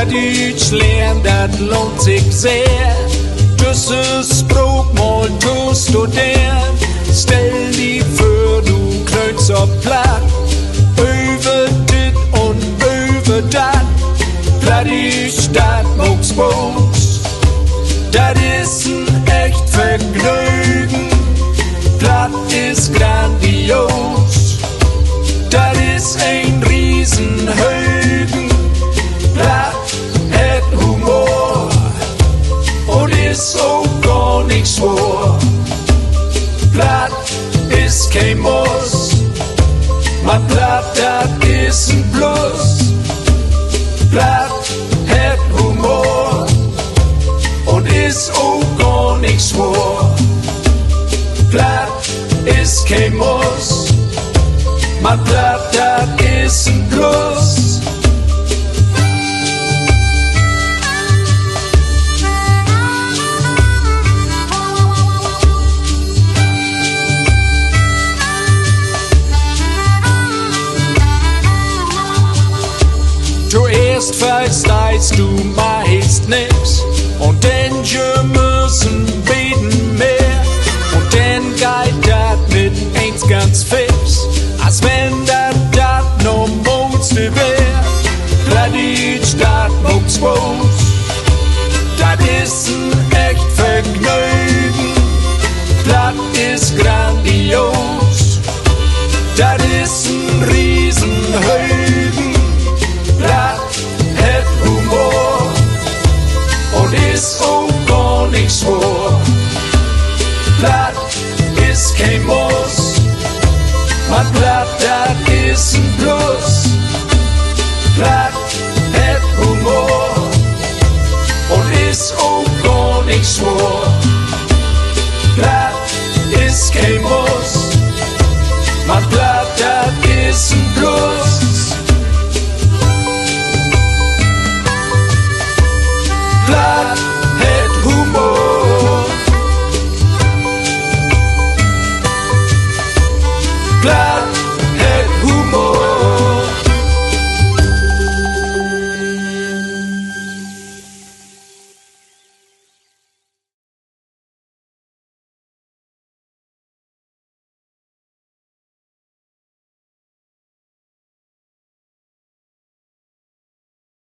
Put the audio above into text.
Plattdeutsch lernen, das lohnt sich sehr. Dieses Spruch mal zu studieren. Stell dir vor, du klönst auf platt. Über dit und über dat. Plattdeutsch, dat mucks Boos. Dat is ein echt Vergnügen. Platt ist grandios. Dat is ein Riesenhögen. Platt hat Humor und ist auch gar nicht schwor. Platt ist kein Muss, ma platt, dat ist ein Plus. Platt hat Humor und ist auch gar nicht schwor. Platt ist kein Muss, ma platt, dat ist ein Plus. Zuerst verstehst du meist nix und dann müssen beten mehr und dann geht dat mit eins ganz fix, als wenn dat normalste wär. Plattdeutsch, dat mucks Boos, dat is ein echt Vergnügen. Platt ist grandios, dat is ein Riesenhögen. Platt hat Humor und ist auch gar nicht schwor. Platt ist kein Muss, ma platt, dat ist ein Plus. Platt hat Humor und ist auch gar nicht schwor. Platt ist kein Muss, ma platt.